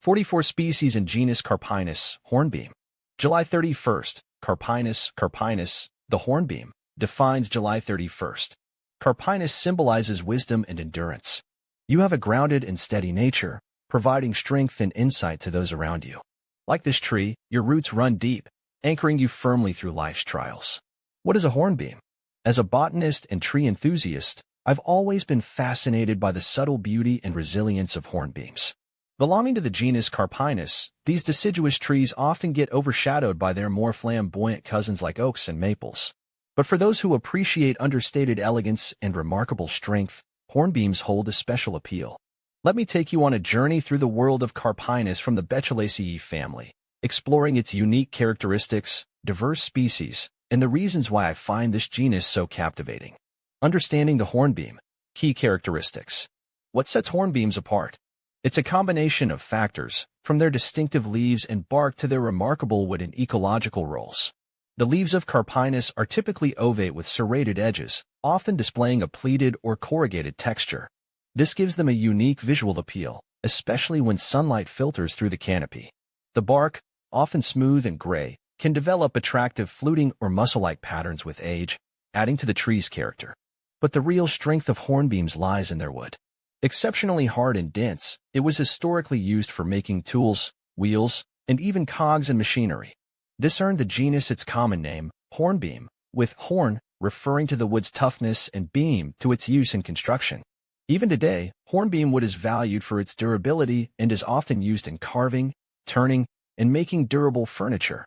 44 species in genus Carpinus, Hornbeam. July 31st, Carpinus, the hornbeam, defines July 31st. Carpinus symbolizes wisdom and endurance. You have a grounded and steady nature, providing strength and insight to those around you. Like this tree, your roots run deep, anchoring you firmly through life's trials. What is a hornbeam? As a botanist and tree enthusiast, I've always been fascinated by the subtle beauty and resilience of hornbeams. Belonging to the genus Carpinus, these deciduous trees often get overshadowed by their more flamboyant cousins like oaks and maples. But for those who appreciate understated elegance and remarkable strength, hornbeams hold a special appeal. Let me take you on a journey through the world of Carpinus from the Betuliceae family, exploring its unique characteristics, diverse species, and the reasons why I find this genus so captivating. Understanding the hornbeam. Key characteristics. What sets hornbeams apart? It's a combination of factors, from their distinctive leaves and bark to their remarkable wood and ecological roles. The leaves of Carpinus are typically ovate with serrated edges, often displaying a pleated or corrugated texture. This gives them a unique visual appeal, especially when sunlight filters through the canopy. The bark, often smooth and gray, can develop attractive fluting or mussel-like patterns with age, adding to the tree's character. But the real strength of hornbeams lies in their wood. Exceptionally hard and dense, it was historically used for making tools, wheels, and even cogs and machinery. This earned the genus its common name, hornbeam, with horn referring to the wood's toughness and beam to its use in construction. Even today, hornbeam wood is valued for its durability and is often used in carving, turning, and making durable furniture.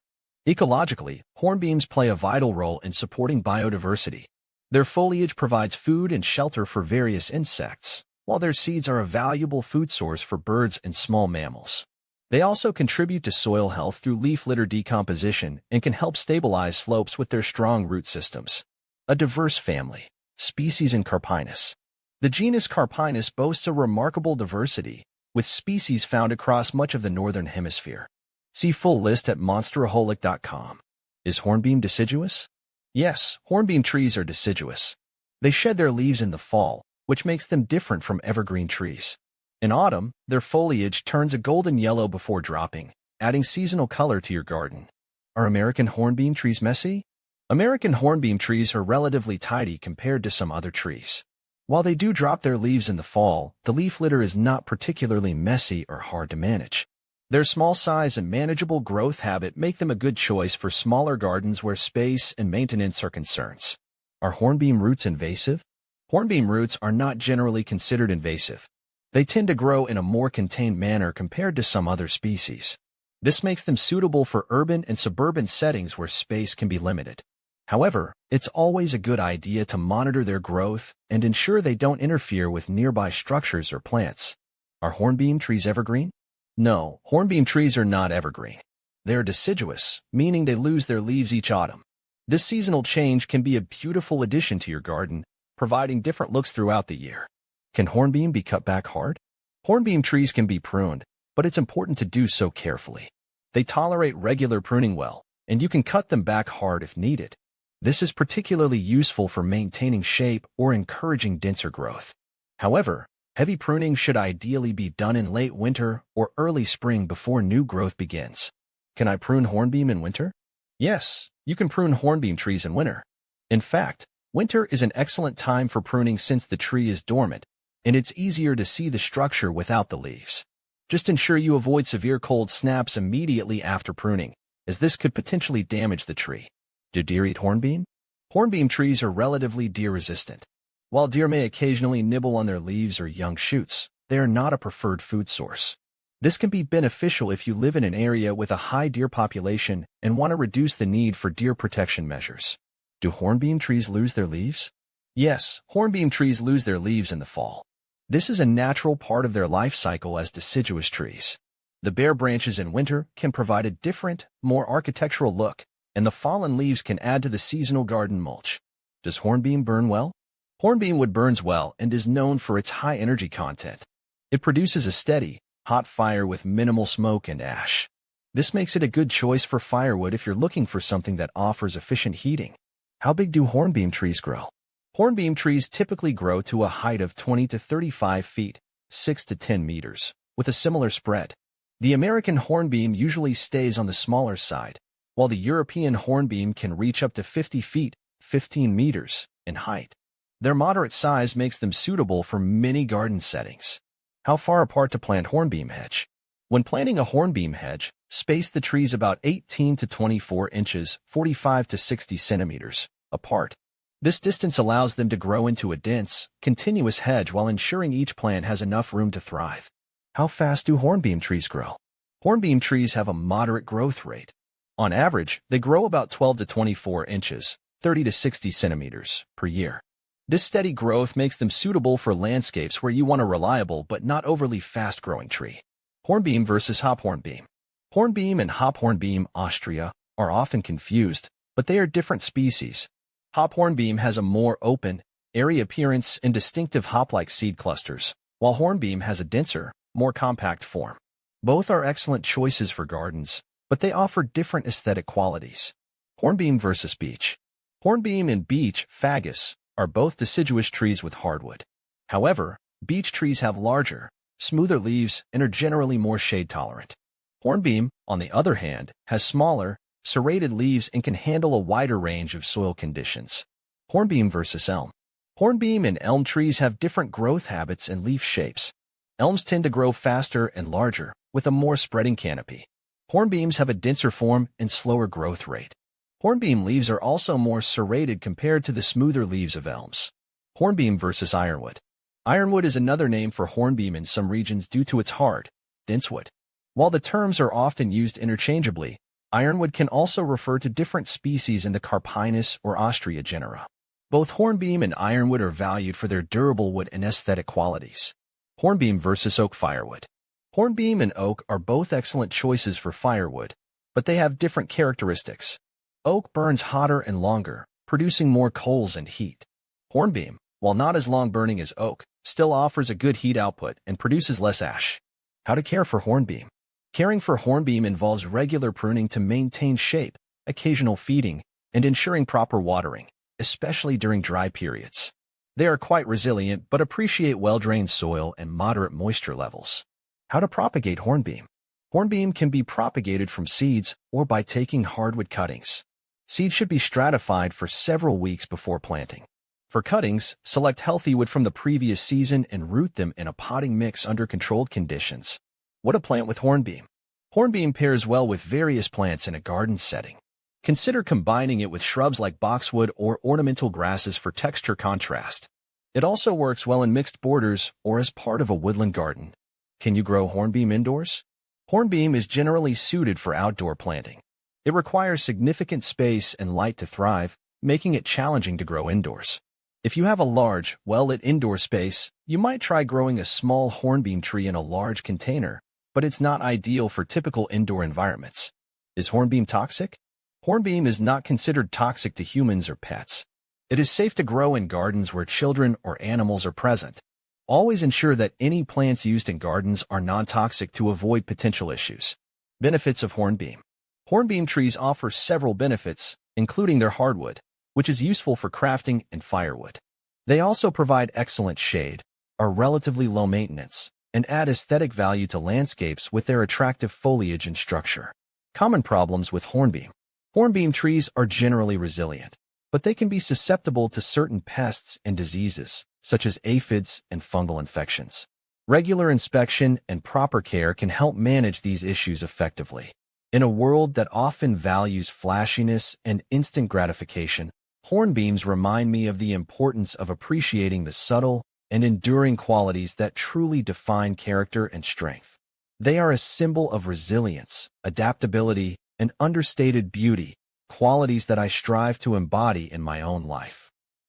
Ecologically, hornbeams play a vital role in supporting biodiversity. Their foliage provides food and shelter for various insects, while their seeds are a valuable food source for birds and small mammals. They also contribute to soil health through leaf litter decomposition and can help stabilize slopes with their strong root systems. A diverse family. Species in Carpinus. The genus Carpinus boasts a remarkable diversity, with species found across much of the northern hemisphere. See full list at monsteraholic.com. Is hornbeam deciduous? Yes, hornbeam trees are deciduous. They shed their leaves in the fall, which makes them different from evergreen trees. In autumn, their foliage turns a golden yellow before dropping, adding seasonal color to your garden. Are American hornbeam trees messy? American hornbeam trees are relatively tidy compared to some other trees. While they do drop their leaves in the fall, the leaf litter is not particularly messy or hard to manage. Their small size and manageable growth habit make them a good choice for smaller gardens where space and maintenance are concerns. Are hornbeam roots invasive? Hornbeam roots are not generally considered invasive. They tend to grow in a more contained manner compared to some other species. This makes them suitable for urban and suburban settings where space can be limited. However, it's always a good idea to monitor their growth and ensure they don't interfere with nearby structures or plants. Are hornbeam trees evergreen? No, hornbeam trees are not evergreen. They are deciduous, meaning they lose their leaves each autumn. This seasonal change can be a beautiful addition to your garden, providing different looks throughout the year. Can hornbeam be cut back hard? Hornbeam trees can be pruned, but it's important to do so carefully. They tolerate regular pruning well, and you can cut them back hard if needed. This is particularly useful for maintaining shape or encouraging denser growth. However, heavy pruning should ideally be done in late winter or early spring before new growth begins. Can I prune hornbeam in winter? Yes, you can prune hornbeam trees in winter. In fact, winter is an excellent time for pruning since the tree is dormant, and it's easier to see the structure without the leaves. Just ensure you avoid severe cold snaps immediately after pruning, as this could potentially damage the tree. Do deer eat hornbeam? Hornbeam trees are relatively deer-resistant. While deer may occasionally nibble on their leaves or young shoots, they are not a preferred food source. This can be beneficial if you live in an area with a high deer population and want to reduce the need for deer protection measures. Do hornbeam trees lose their leaves? Yes, hornbeam trees lose their leaves in the fall. This is a natural part of their life cycle as deciduous trees. The bare branches in winter can provide a different, more architectural look, and the fallen leaves can add to the seasonal garden mulch. Does hornbeam burn well? Hornbeam wood burns well and is known for its high energy content. It produces a steady, hot fire with minimal smoke and ash. This makes it a good choice for firewood if you're looking for something that offers efficient heating. How big do hornbeam trees grow? Hornbeam trees typically grow to a height of 20 to 35 feet, 6 to 10 meters, with a similar spread. The American hornbeam usually stays on the smaller side, while the European hornbeam can reach up to 50 feet, 15 meters, in height. Their moderate size makes them suitable for many garden settings. How far apart to plant hornbeam hedge? When planting a hornbeam hedge, space the trees about 18 to 24 inches, 45 to 60 centimeters, apart. This distance allows them to grow into a dense, continuous hedge while ensuring each plant has enough room to thrive. How fast do hornbeam trees grow? Hornbeam trees have a moderate growth rate. On average, they grow about 12 to 24 inches, 30 to 60 centimeters, per year. This steady growth makes them suitable for landscapes where you want a reliable but not overly fast-growing tree. Hornbeam versus hop hornbeam. Hornbeam and hop hornbeam, Austria, are often confused, but they are different species. Hop hornbeam has a more open, airy appearance and distinctive hop-like seed clusters, while hornbeam has a denser, more compact form. Both are excellent choices for gardens, but they offer different aesthetic qualities. Hornbeam versus beech. Hornbeam and beech, Fagus, are both deciduous trees with hardwood. However, beech trees have larger, smoother leaves and are generally more shade-tolerant. Hornbeam, on the other hand, has smaller, serrated leaves and can handle a wider range of soil conditions. Hornbeam versus elm. Hornbeam and elm trees have different growth habits and leaf shapes. Elms tend to grow faster and larger, with a more spreading canopy. Hornbeams have a denser form and slower growth rate. Hornbeam leaves are also more serrated compared to the smoother leaves of elms. Hornbeam versus ironwood. Ironwood is another name for hornbeam in some regions due to its hard, dense wood. While the terms are often used interchangeably, ironwood can also refer to different species in the Carpinus or Austria genera. Both hornbeam and ironwood are valued for their durable wood and aesthetic qualities. Hornbeam versus oak firewood. Hornbeam and oak are both excellent choices for firewood, but they have different characteristics. Oak burns hotter and longer, producing more coals and heat. Hornbeam, while not as long-burning as oak, still offers a good heat output and produces less ash. How to care for hornbeam. Caring for hornbeam involves regular pruning to maintain shape, occasional feeding, and ensuring proper watering, especially during dry periods. They are quite resilient but appreciate well-drained soil and moderate moisture levels. How to propagate hornbeam. Hornbeam can be propagated from seeds or by taking hardwood cuttings. Seeds should be stratified for several weeks before planting. For cuttings, select healthy wood from the previous season and root them in a potting mix under controlled conditions. What to plant with hornbeam. Hornbeam pairs well with various plants in a garden setting. Consider combining it with shrubs like boxwood or ornamental grasses for texture contrast. It also works well in mixed borders or as part of a woodland garden. Can you grow hornbeam indoors? Hornbeam is generally suited for outdoor planting. It requires significant space and light to thrive, making it challenging to grow indoors. If you have a large, well-lit indoor space, you might try growing a small hornbeam tree in a large container, but it's not ideal for typical indoor environments. Is hornbeam toxic? Hornbeam is not considered toxic to humans or pets. It is safe to grow in gardens where children or animals are present. Always ensure that any plants used in gardens are non-toxic to avoid potential issues. Benefits of hornbeam. Hornbeam trees offer several benefits, including their hardwood, which is useful for crafting and firewood. They also provide excellent shade, are relatively low maintenance, and add aesthetic value to landscapes with their attractive foliage and structure. Common problems with hornbeam. Hornbeam trees are generally resilient, but they can be susceptible to certain pests and diseases, such as aphids and fungal infections. Regular inspection and proper care can help manage these issues effectively. In a world that often values flashiness and instant gratification, hornbeams remind me of the importance of appreciating the subtle and enduring qualities that truly define character and strength. They are a symbol of resilience, adaptability, and understated beauty, qualities that I strive to embody in my own life.